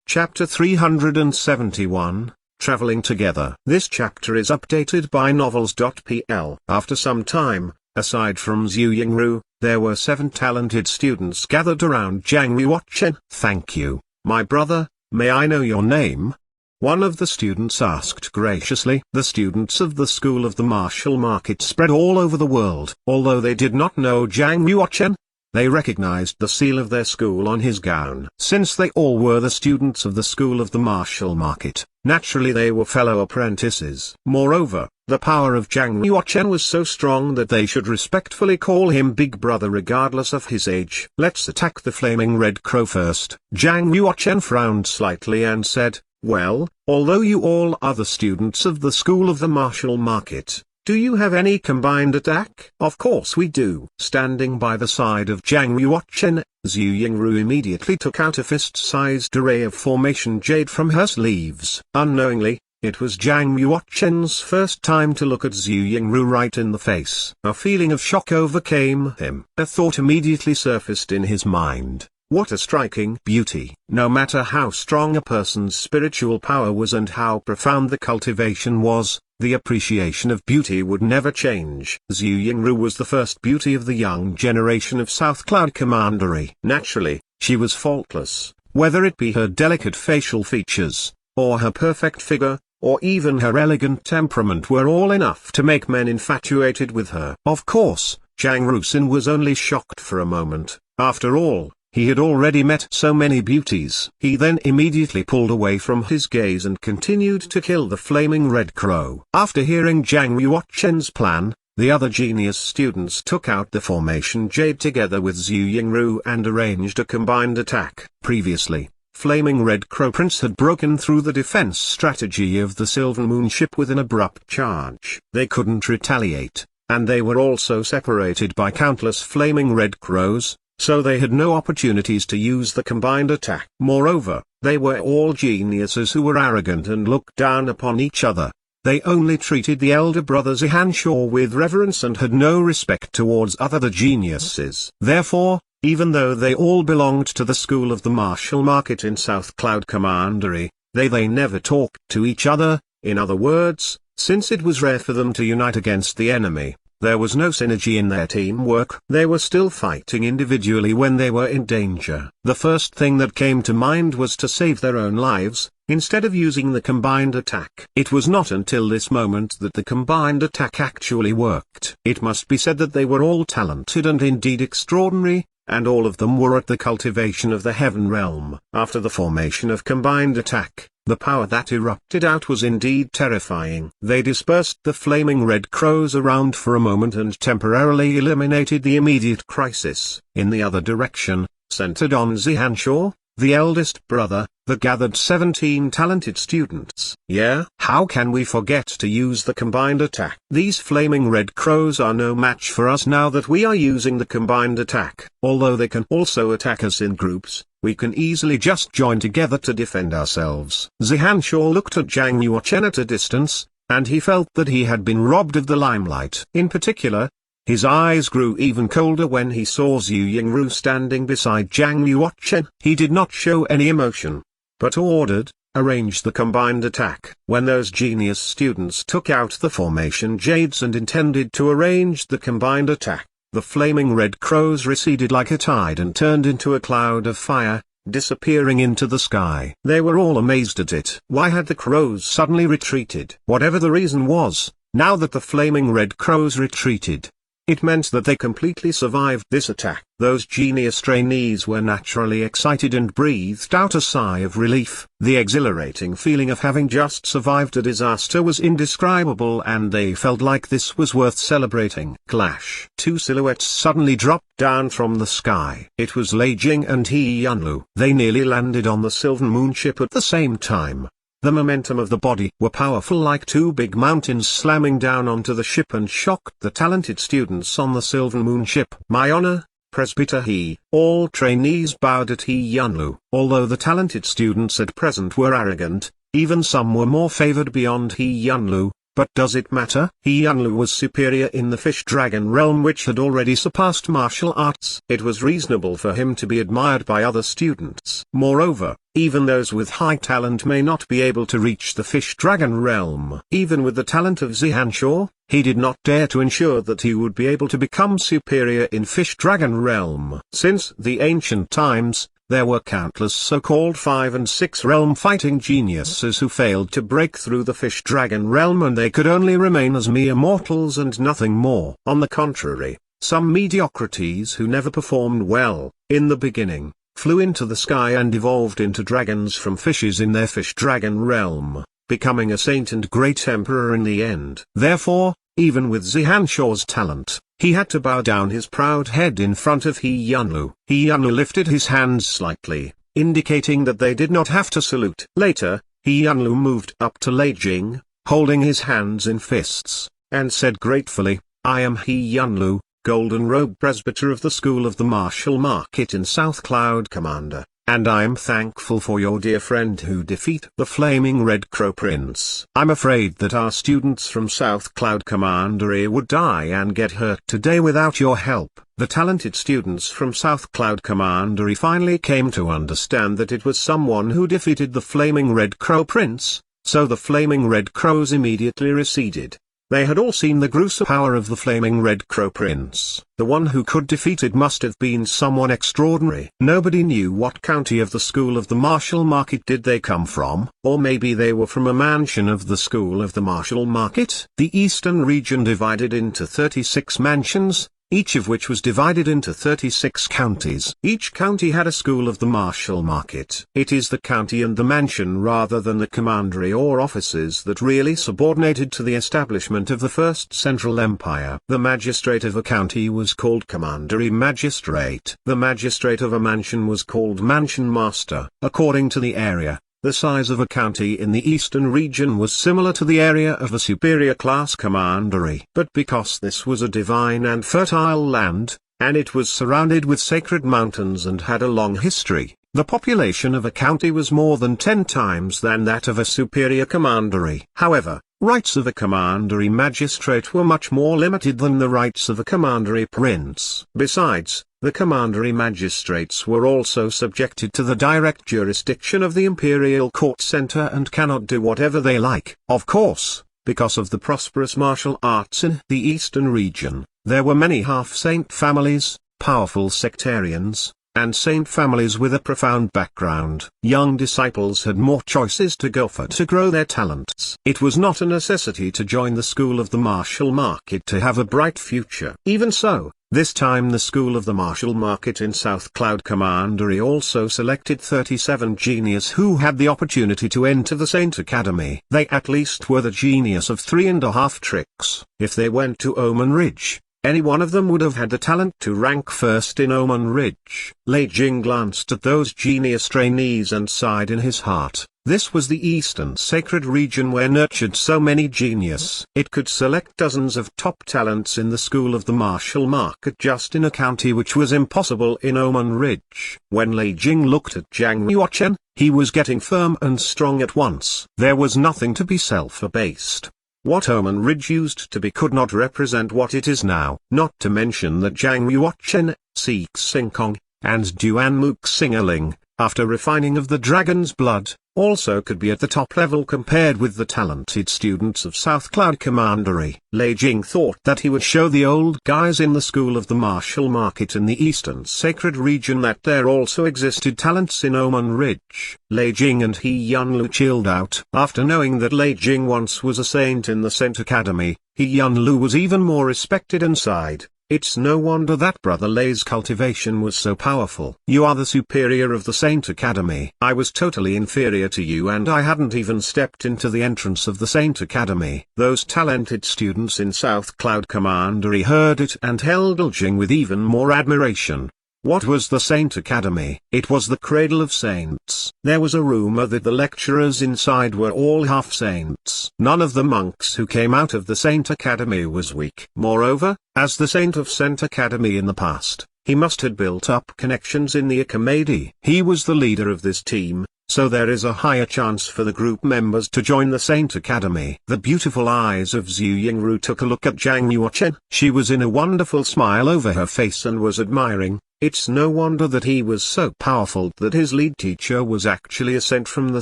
Chapter 371, Traveling Together. This chapter is updated by Novels.pl. After some time, aside from Zhu Yingru, there were 7 talented students gathered around Zhang Yuochen. "Thank you, my brother. May I know your name?" one of the students asked graciously. The students of the School of the Martial Market spread all over the world. Although they did not know Zhang Yuochen, they recognized the seal of their school on his gown. Since they all were the students of the School of the Martial Market, naturally they were fellow apprentices. Moreover, the power of Zhang Yuochen was so strong that they should respectfully call him Big Brother regardless of his age. "Let's attack the flaming red crow first." Zhang Yuochen frowned slightly and said, "Well, although you all are the students of the School of the Martial Market, do you have any combined attack?" "Of course we do." Standing by the side of Zhang Yuochen, Zhu Yingru immediately took out a fist-sized array of formation jade from her sleeves. Unknowingly, it was Zhang Yuochen's first time to look at Zhu Yingru right in the face. A feeling of shock overcame him. A thought immediately surfaced in his mind. What a striking beauty! No matter how strong a person's spiritual power was and how profound the cultivation was, the appreciation of beauty would never change. Zhu Yingru was the first beauty of the young generation of South Cloud Commandery. Naturally, she was faultless, whether it be her delicate facial features, or her perfect figure, or even her elegant temperament were all enough to make men infatuated with her. Of course, Zhang Rusin was only shocked for a moment. After all, he had already met so many beauties. He then immediately pulled away from his gaze and continued to kill the flaming red crow. After hearing Zhang Yuochen's plan, the other genius students took out the formation jade together with Zhu Yingru and arranged a combined attack. Previously, Flaming Red Crow Prince had broken through the defense strategy of the Silver Moon ship with an abrupt charge. They couldn't retaliate, and they were also separated by countless flaming red crows, so they had no opportunities to use the combined attack. Moreover, they were all geniuses who were arrogant and looked down upon each other. They only treated the elder brother Zihanshaw with reverence and had no respect towards other geniuses. Therefore, even though they all belonged to the School of the Martial Market in South Cloud Commandery, they never talked to each other. In other words, since it was rare for them to unite against the enemy, there was no synergy in their teamwork. They were still fighting individually when they were in danger. The first thing that came to mind was to save their own lives, instead of using the combined attack. It was not until this moment that the combined attack actually worked. It must be said that they were all talented and indeed extraordinary, and all of them were at the cultivation of the heaven realm. After the formation of combined attack, the power that erupted out was indeed terrifying. They dispersed the flaming red crows around for a moment and temporarily eliminated the immediate crisis. In the other direction, centered on Zihanshaw, the eldest brother, the gathered 17 talented students. "Yeah, how can we forget to use the combined attack? These flaming red crows are no match for us now that we are using the combined attack. Although they can also attack us in groups, we can easily just join together to defend ourselves." Zihanshaw looked at Zhang Yuochen at a distance, and he felt that he had been robbed of the limelight. In particular, his eyes grew even colder when he saw Zhu Yingru standing beside Zhang Yuochen. He did not show any emotion, but ordered, "Arrange the combined attack." When those genius students took out the formation jades and intended to arrange the combined attack, the flaming red crows receded like a tide and turned into a cloud of fire, disappearing into the sky. They were all amazed at it. Why had the crows suddenly retreated? Whatever the reason was, now that the flaming red crows retreated, it meant that they completely survived this attack. Those genius trainees were naturally excited and breathed out a sigh of relief. The exhilarating feeling of having just survived a disaster was indescribable and they felt like this was worth celebrating. Clash! 2 silhouettes suddenly dropped down from the sky. It was Lei Jing and He Yunlu. They nearly landed on the Silver Moon ship at the same time. The momentum of the body were powerful like 2 big mountains slamming down onto the ship and shocked the talented students on the Silver Moon ship. "My honor, Presbyter He." All trainees bowed at He Yunlu. Although the talented students at present were arrogant, even some were more favored beyond He Yunlu. But does it matter? He Yunlu was superior in the fish-dragon realm which had already surpassed martial arts. It was reasonable for him to be admired by other students. Moreover, Even those with high talent may not be able to reach the fish dragon realm. Even with the talent of Zihanshaw, he did not dare to ensure that he would be able to become superior in fish dragon realm. Since the ancient times, there were countless so-called 5 and 6 realm fighting geniuses who failed to break through the fish dragon realm, and they could only remain as mere mortals and nothing more. On the contrary, some mediocrities who never performed well, in the beginning, flew into the sky and evolved into dragons from fishes in their fish dragon realm, becoming a saint and great emperor in the end. Therefore, even with Zihanshaw's talent, he had to bow down his proud head in front of He Yunlu. He Yunlu lifted his hands slightly, indicating that they did not have to salute. Later, He Yunlu moved up to Lei Jing, holding his hands in fists, and said gratefully, "I am He Yunlu, Golden Robe Presbyter of the School of the Martial Market in South Cloud Commander, and I am thankful for your dear friend who defeated the Flaming Red Crow Prince. I'm afraid that our students from South Cloud Commandery would die and get hurt today without your help." The talented students from South Cloud Commandery finally came to understand that it was someone who defeated the Flaming Red Crow Prince, so the Flaming Red Crows immediately receded. They had all seen the gruesome power of the Flaming Red Crow Prince. The one who could defeat it must have been someone extraordinary. Nobody knew what county of the School of the Martial Market did they come from, or maybe they were from a mansion of the School of the Martial Market. The eastern region divided into 36 mansions, each of which was divided into 36 counties. Each county had a School of the Martial Market. It is the county and the mansion rather than the commandery or offices that really subordinated to the establishment of the First Central Empire. The magistrate of a county was called Commandery Magistrate. The magistrate of a mansion was called Mansion Master. According to the area, the size of a county in the eastern region was similar to the area of a superior class commandery. But because this was a divine and fertile land, and it was surrounded with sacred mountains and had a long history, the population of a county was more than 10 times than that of a superior commandery. However, rights of a commandery magistrate were much more limited than the rights of a commandery prince. Besides, the commandery magistrates were also subjected to the direct jurisdiction of the imperial court center and cannot do whatever they like. Of course, because of the prosperous martial arts in the eastern region, there were many half-saint families, powerful sectarians, and saint families with a profound background. Young disciples had more choices to go for to grow their talents. It was not a necessity to join the School of the Martial Market to have a bright future. Even so, this time the School of the Martial Market in South Cloud Commandery also selected 37 genius who had the opportunity to enter the Saint Academy. They at least were the genius of 3.5 tricks. If they went to Omen Ridge, any one of them would have had the talent to rank first in Omen Ridge. Lei Jing glanced at those genius trainees and sighed in his heart. This was the eastern sacred region where nurtured so many genius. It could select dozens of top talents in the School of the Martial Market just in a county which was impossible in Omen Ridge. When Lei Jing looked at Zhang Yuochen, he was getting firm and strong at once. There was nothing to be self-abased. What Omen Ridge used to be could not represent what it is now. Not to mention that Zhang Yuochen, Sik Singkong, and Duan Mook Singerling, after refining of the dragon's blood, also could be at the top level compared with the talented students of South Cloud Commandery. Lei Jing thought that he would show the old guys in the School of the Martial Market in the Eastern Sacred Region that there also existed talents in Omen Ridge. Lei Jing and He Yunlu chilled out. After knowing that Lei Jing once was a saint in the Saint Academy, He Yunlu was even more respected and sighed. It's no wonder that Brother Lei's cultivation was so powerful. You are the superior of the Saint Academy. I was totally inferior to you and I hadn't even stepped into the entrance of the Saint Academy. Those talented students in South Cloud Commandery heard it and held Lei Jing with even more admiration. What was the Saint Academy? It was the cradle of saints. There was a rumor that the lecturers inside were all half-saints. None of the monks who came out of the Saint Academy was weak. Moreover, as the saint of Saint Academy in the past, he must have built up connections in the Academy. He was the leader of this team, so there is a higher chance for the group members to join the Saint Academy. The beautiful eyes of Zhu Yingru took a look at Zhang Yuochen. She was in a wonderful smile over her face and was admiring. It's no wonder that he was so powerful that his lead teacher was actually a saint from the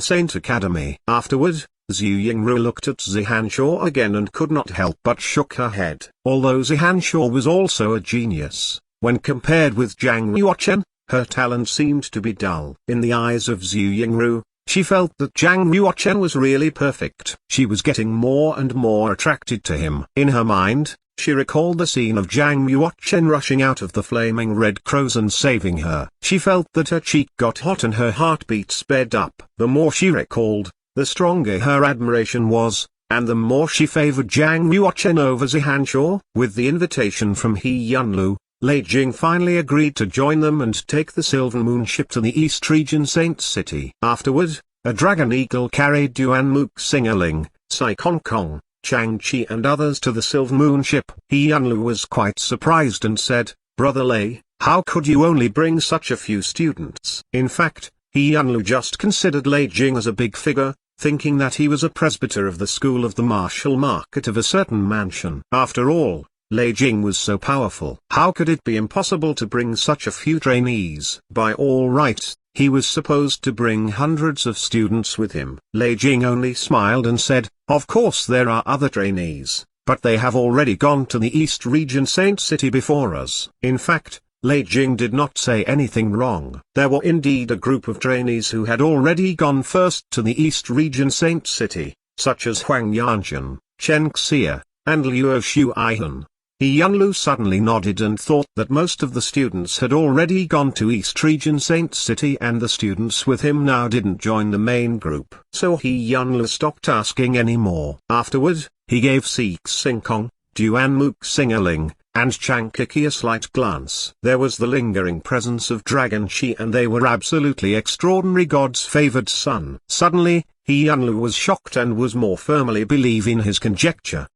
Saint Academy. Afterward, Zhu Yingru looked at Zihanshaw again and could not help but shook her head. Although Zihanshaw was also a genius, when compared with Zhang Yuochen, her talent seemed to be dull. In the eyes of Zhu Yingru, she felt that Zhang Yuochen was really perfect. She was getting more and more attracted to him. In her mind, she recalled the scene of Zhang Yuochen rushing out of the flaming red crows and saving her. She felt that her cheek got hot and her heartbeat sped up. The more she recalled, the stronger her admiration was, and the more she favored Zhang Yuochen over Zihanshaw. With the invitation from He Yunlu, Lei Jing finally agreed to join them and take the Silver Moon ship to the East Region Saint City. Afterward, a dragon eagle carried Yuan Mook Singerling, Sai Kong Kong, Chang Chi and others to the Silver Moon ship. He Yunlu was quite surprised and said, "Brother Lei, how could you only bring such a few students?" In fact, He Yunlu just considered Lei Jing as a big figure, thinking that he was a presbyter of the school of the martial market of a certain mansion. After all, Lei Jing was so powerful. How could it be impossible to bring such a few trainees? By all rights, he was supposed to bring hundreds of students with him. Lei Jing only smiled and said, "Of course there are other trainees, but they have already gone to the East Region Saint City before us." In fact, Lei Jing did not say anything wrong. There were indeed a group of trainees who had already gone first to the East Region Saint City, such as Huang Yanzhen, Chen Xia, and Liu Shuihan. He Yunlu suddenly nodded and thought that most of the students had already gone to East Region Saint City and the students with him now didn't join the main group. So He Yunlu stopped asking any more. Afterward, he gave Si Xingkong, Duan Mook Singerling, and Chang Kiki a slight glance. There was the lingering presence of Dragon Chi and they were absolutely extraordinary God's favored son. Suddenly, He Yunlu was shocked and was more firmly believing his conjecture.